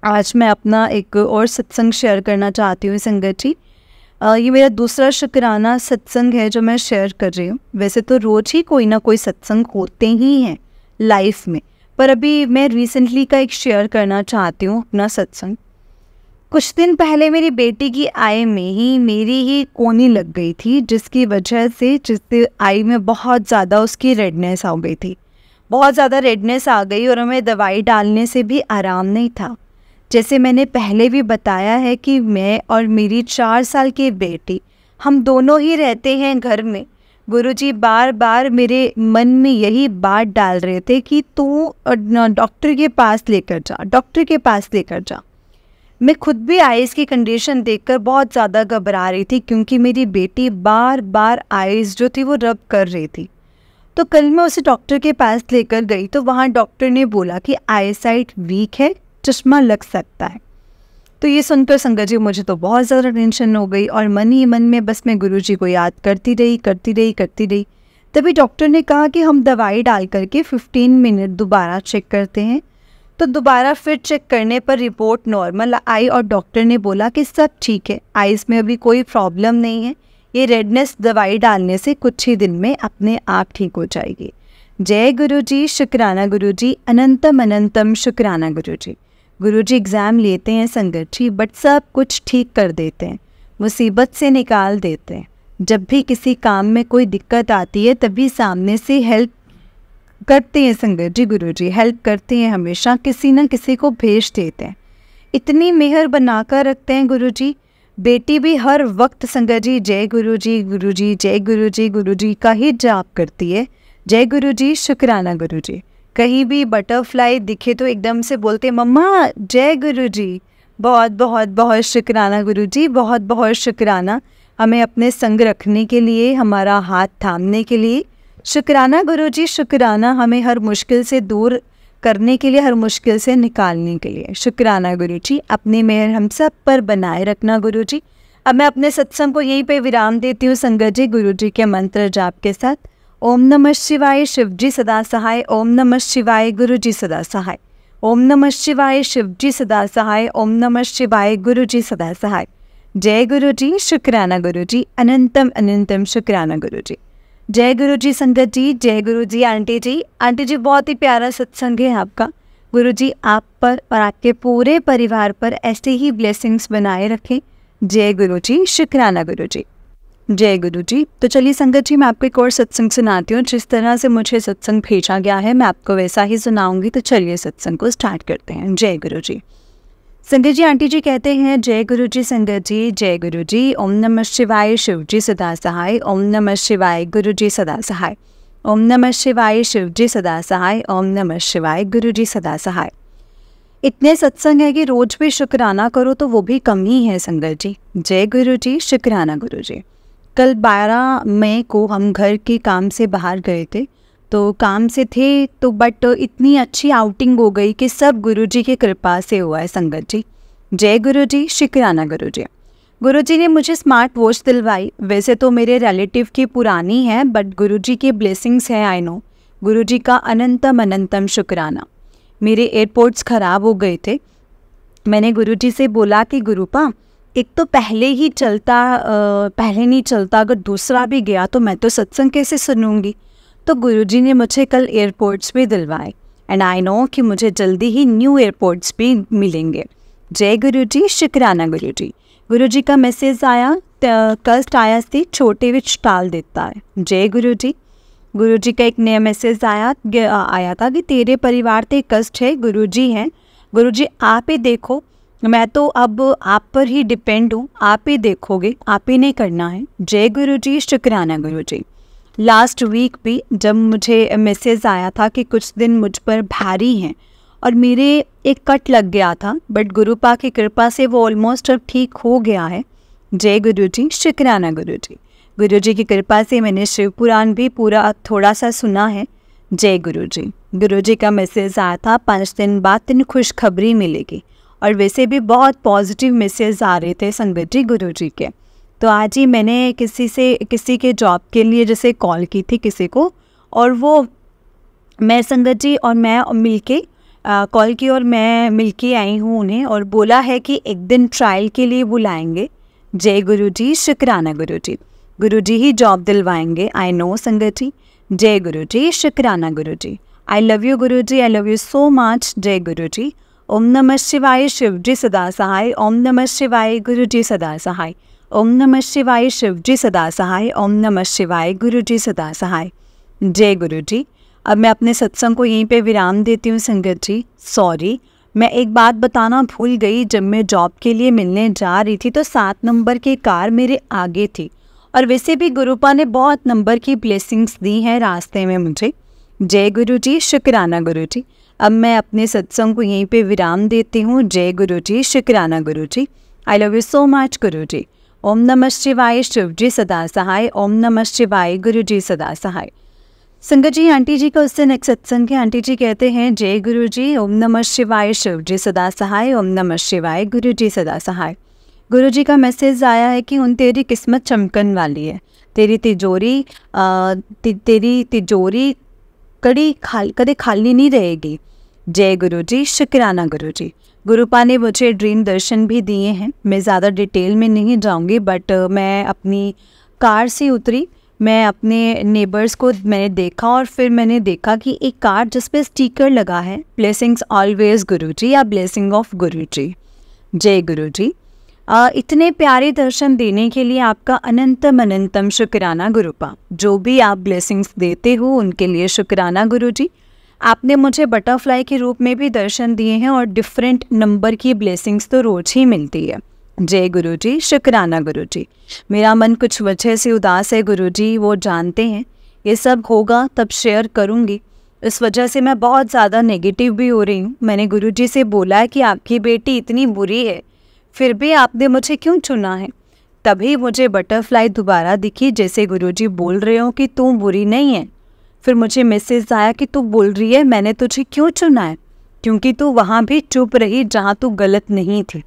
आज मैं अपना एक और सत्संग शेयर करना चाहती हूँ संगत जी। ये मेरा दूसरा शुक्राना सत्संग है जो मैं शेयर कर रही हूँ। वैसे तो रोज़ ही कोई ना कोई सत्संग होते ही हैं लाइफ में, पर अभी मैं रिसेंटली का एक शेयर करना चाहती हूँ अपना सत्संग। कुछ दिन पहले मेरी बेटी की आई में ही मेरी ही कोनी लग गई थी, जिससे आई में बहुत ज़्यादा उसकी रेडनेस आ गई थी। बहुत ज़्यादा रेडनेस आ गई और हमें दवाई डालने से भी आराम नहीं था। जैसे मैंने पहले भी बताया है कि मैं और मेरी 4 साल की बेटी हम दोनों ही रहते हैं घर में। गुरुजी बार बार मेरे मन में यही बात डाल रहे थे कि तू डॉक्टर के पास लेकर जा, डॉक्टर के पास लेकर जा। मैं खुद भी आइज़ की कंडीशन देखकर बहुत ज़्यादा घबरा रही थी, क्योंकि मेरी बेटी बार बार आइज़ जो थी वो रब कर रही थी। तो कल मैं उसे डॉक्टर के पास लेकर गई तो वहाँ डॉक्टर ने बोला कि आई साइट वीक है, चश्मा लग सकता है। तो ये सुनकर संगत जी मुझे तो बहुत ज़्यादा टेंशन हो गई और मन ही मन में बस मैं गुरुजी को याद करती रही। तभी डॉक्टर ने कहा कि हम दवाई डाल करके 15 मिनट दोबारा चेक करते हैं। तो दोबारा फिर चेक करने पर रिपोर्ट नॉर्मल आई और डॉक्टर ने बोला कि सब ठीक है, आइज़ में अभी कोई प्रॉब्लम नहीं है, ये रेडनेस दवाई डालने से कुछ ही दिन में अपने आप ठीक हो जाएगी। जय गुरुजी, शुक्राना गुरुजी, अनंतम अनंतम शुक्राना गुरुजी। गुरुजी एग्ज़ाम लेते हैं संगत जी, बट सब कुछ ठीक कर देते हैं, मुसीबत से निकाल देते हैं। जब भी किसी काम में कोई दिक्कत आती है तभी सामने से हेल्प करते हैं संगत जी। गुरुजी हेल्प करते हैं, हमेशा किसी न किसी को भेज देते हैं। इतनी मेहर बनाकर रखते हैं गुरुजी। बेटी भी हर वक्त संगत जी जय गुरुजी, गुरुजी जय गुरुजी, गुरुजी का ही जाप करती है। जय गुरुजी, शुक्राना गुरुजी। कहीं भी बटरफ्लाई दिखे तो एकदम से बोलते मम्मा जय गुरुजी। बहुत बहुत बहुत शुक्राना गुरुजी, बहुत बहुत शुक्राना हमें अपने संग रखने के लिए, हमारा हाथ थामने के लिए। शुक्राना गुरुजी, शुक्राना हमें हर मुश्किल से दूर करने के लिए, हर मुश्किल से निकालने के लिए। शुक्राना गुरुजी, अपनी मेहर हम सब पर बनाए रखना गुरुजी। अब मैं अपने सत्संग को यहीं पे विराम देती हूँ संगत जी, गुरुजी के मंत्र जाप के साथ। ओम नमः शिवाय शिवजी सदा सहाय, ओम नमः शिवाय गुरुजी सदा सहाय, ओम नमः शिवाय शिवजी सदा सहाय, ओम नमः शिवाय गुरुजी सदा सहाय। जय गुरुजी, शुक्राना गुरुजी, अनंतम अनंतम शुक्राना गुरुजी। जय गुरुजी संगत जी, जय गुरुजी आंटी जी। आंटी जी बहुत ही प्यारा सत्संग है आपका। गुरुजी आप पर और आपके पूरे परिवार पर ऐसे ही ब्लेसिंग्स बनाए रखें। जय गुरुजी, शुक्राना गुरुजी। जय गुरुजी। तो चलिए संगत जी, मैं आपको एक और सत्संग सुनाती हूँ। जिस तरह से मुझे सत्संग भेजा गया है मैं आपको वैसा ही सुनाऊंगी। तो चलिए सत्संग को स्टार्ट करते हैं। जय गुरुजी। संगत जी आंटी जी कहते हैं, जय गुरुजी संगत जी, जय गुरुजी। ओम नमः शिवाय शिवजी सदा सहाय, ओम नमः शिवाय गुरुजी सदा सहाय, ओम नमः शिवाय शिवजी सदा सहाय, ओम नमः शिवाय गुरुजी सदा सहाय। इतने सत्संग है कि रोज भी शुक्राना करो तो वो भी कम ही है संगत जी। जय गुरुजी, शुक्राना गुरुजी। कल 12 मई को हम घर के काम से बाहर गए थे, तो काम से थे तो बट इतनी अच्छी आउटिंग हो गई कि सब गुरुजी की कृपा से हुआ है संगत जी। जय गुरुजी, शुक्राना गुरुजी। गुरुजी ने मुझे स्मार्ट वॉच दिलवाई। वैसे तो मेरे रिलेटिव की पुरानी है बट गुरुजी की ब्लेसिंग्स है, आई नो। गुरुजी का अनंतम अनंतम शुक्राना। मेरे एयरपोर्ट्स ख़राब हो गए थे। मैंने गुरुजी से बोला कि गुरुपा एक तो पहले नहीं चलता, अगर दूसरा भी गया तो मैं तो सत्संग कैसे सुनूंगी। तो गुरुजी ने मुझे कल एयरपोर्ट्स भी दिलवाए एंड आई नो कि मुझे जल्दी ही न्यू एयरपोर्ट्स भी मिलेंगे। जय गुरुजी, शुक्राना गुरुजी। गुरुजी का मैसेज आया, कष्ट आया से छोटे विच टाल देता है। जय गुरुजी। गुरुजी का एक नया मैसेज आया था कि तेरे परिवार ते कष्ट है, गुरुजी हैं। गुरुजी आप ही देखो, मैं तो अब आप पर ही डिपेंड हूँ, आप ही देखोगे, आप ही नहीं करना है। जय गुरुजी, शुक्राना गुरुजी। लास्ट वीक भी जब मुझे मैसेज आया था कि कुछ दिन मुझ पर भारी हैं और मेरे एक कट लग गया था, बट गुरुपा की कृपा से वो ऑलमोस्ट अब ठीक हो गया है। जय गुरुजी, शुक्राना गुरुजी। गुरुजी की कृपा से मैंने शिव पुराण भी पूरा थोड़ा सा सुना है। जय गुरुजी। गुरुजी का मैसेज आया था 5 दिन बाद तेन खुशखबरी मिलेगी, और वैसे भी बहुत पॉजिटिव मैसेज आ रहे थे संगत जी गुरुजी के। तो आज ही मैंने किसी के जॉब के लिए जैसे कॉल की थी किसी को, और वो मैं संगत जी और मैं मिलके कॉल की और मैं मिलके आई हूँ उन्हें, और बोला है कि एक दिन ट्रायल के लिए बुलाएंगे। जय गुरुजी, शुक्राना गुरुजी। गुरुजी ही जॉब दिलवाएंगे, आई नो संगत जी। जय गुरुजी, शुक्राना Guruji. I love you Guruji, I love you so much. जय गुरुजी। ओम नमः शिवाय शिवजी सदा सहाय, ओम नमः शिवाय गुरुजी सदा सहाय, ओम नमः शिवाय शिवजी सदा सहाय, ओम नमः शिवाय गुरुजी सदा सहाय। जय गुरुजी। अब मैं अपने सत्संग को यहीं पे विराम देती हूँ संगत जी। सॉरी, मैं एक बात बताना भूल गई। जब मैं जॉब के लिए मिलने जा रही थी तो 7 नंबर की कार मेरे आगे थी, और वैसे भी गुरुपा ने बहुत नंबर की ब्लेसिंग्स दी हैं रास्ते में मुझे। जय गुरुजी, शुक्राना गुरुजी। अब मैं अपने सत्संग को यहीं पे विराम देती हूँ। जय गुरुजी, शुक्राना Guruji. I love you so much Guruji. ओम नमः शिवाय शिवजी सदा सहाय, ओम नमः शिवाय गुरुजी सदा सहाय। संगत जी आंटी जी का उससे नेक्स्ट सत्संग है। आंटी जी कहते हैं, जय गुरुजी। ओम नमः शिवाय शिवजी सदा सहाय, ओम नमः शिवाय गुरुजी सदा सहाय। गुरुजी का मैसेज आया है कि उन तेरी किस्मत चमकन वाली है। तेरी तिजोरी कदे खाली नहीं रहेगी। जय गुरुजी, शुक्राना गुरुजी। गुरुपा ने मुझे ड्रीम दर्शन भी दिए हैं। मैं ज़्यादा डिटेल में नहीं जाऊंगी, बट मैं अपनी कार से उतरी, मैं अपने नेबर्स को मैंने देखा, और फिर मैंने देखा कि एक कार जिस पे स्टिकर लगा है, ब्लेसिंग्स ऑलवेज गुरुजी या ब्लेसिंग ऑफ गुरुजी। जय गुरुजी। इतने प्यारे दर्शन देने के लिए आपका अनंतम अनंतम शुक्राना गुरुपा। जो भी आप ब्लेसिंग्स देते हो उनके लिए शुक्राना गुरुजी। आपने मुझे बटरफ्लाई के रूप में भी दर्शन दिए हैं, और डिफरेंट नंबर की ब्लेसिंग्स तो रोज ही मिलती है। जय गुरुजी, शुक्राना गुरुजी। मेरा मन कुछ वजह से उदास है गुरुजी, वो जानते हैं। ये सब होगा तब शेयर करूँगी। इस वजह से मैं बहुत ज़्यादा नेगेटिव भी हो रही हूँ। मैंने गुरुजी से बोला है कि आपकी बेटी इतनी बुरी है, फिर भी आपने मुझे क्यों चुना है। तभी मुझे बटरफ्लाई दोबारा दिखी, जैसे गुरुजी बोल रहे हो कि तू बुरी नहीं है। फिर मुझे मैसेज आया कि तू बोल रही है मैंने तुझे क्यों चुना है, क्योंकि तू वहाँ भी चुप रही जहाँ तू गलत नहीं थी।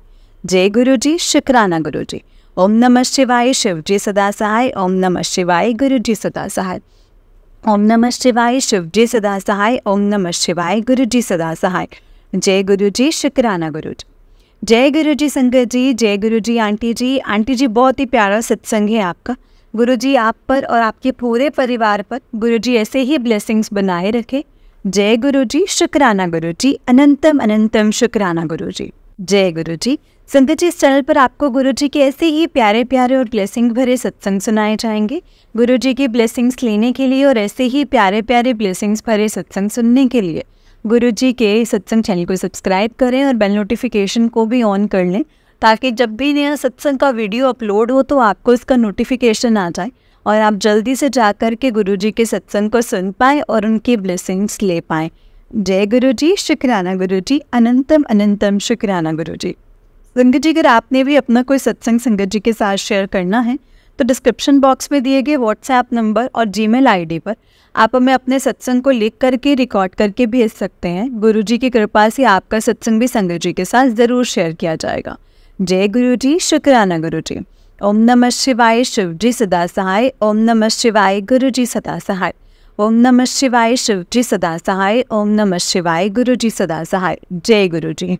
जय गुरुजी, शुक्राना गुरुजी। ओम नमः शिवाय शिवजी सदा सहाय, ओम नमः शिवाय गुरुजी सदा सहाय। ओम नमः शिवाय, शिव जी सदा सहाय। ओम नमः शिवाय, गुरु जी सदा सहाय। जय गुरु जी, शुक्राना गुरु जी। जय गुरु जी संगत जी, जय गुरु जी आंटी जी। आंटी जी बहुत ही प्यारा सत्संग है आपका। गुरु जी आप पर और आपके पूरे परिवार पर गुरु जी ऐसे ही ब्लेसिंग्स बनाए रखे। जय गुरु जी, शुक्राना गुरु जी, अनंतम अनंतम शुक्राना गुरु जी। जय गुरु जी। संगत जी, इस चैनल पर आपको गुरु जी के ऐसे ही प्यारे प्यारे और ब्लेसिंग भरे सत्संग सुनाए जाएंगे। गुरु जी की ब्लेसिंग्स लेने के लिए और ऐसे ही प्यारे प्यारे ब्लेसिंग्स भरे सत्संग सुनने के लिए गुरु जी के सत्संग चैनल को सब्सक्राइब करें और बेल नोटिफिकेशन को भी ऑन कर लें, ताकि जब भी नया सत्संग का वीडियो अपलोड हो तो आपको इसका नोटिफिकेशन आ जाए और आप जल्दी से जाकर के गुरु जी के सत्संग को सुन पाएँ और उनकी ब्लेसिंग्स ले पाएँ। जय गुरु जी, शुक्राना गुरु जी, अनंतम अनंतम शुक्राना गुरु जी। संगत जी, अगर आपने भी अपना कोई सत्संग संगत जी के साथ शेयर करना है तो डिस्क्रिप्शन बॉक्स में दिए गए व्हाट्सएप नंबर और जीमेल आईडी पर आप हमें अपने सत्संग को लिख करके रिकॉर्ड करके भेज सकते हैं। गुरु जी की कृपा से आपका सत्संग भी संगत जी के साथ ज़रूर शेयर किया जाएगा। जय गुरु जी, शुक्राना गुरु जी। ओम नमः शिवाय, शिव जी सदा सहाय। ओम नमः शिवाय, गुरु जी सदा सहाय। ओम नमः शिवाय, शिव जी सदा सहाय। ओम नमः शिवाय, गुरु जी सदा सहाय। जय गुरु जी।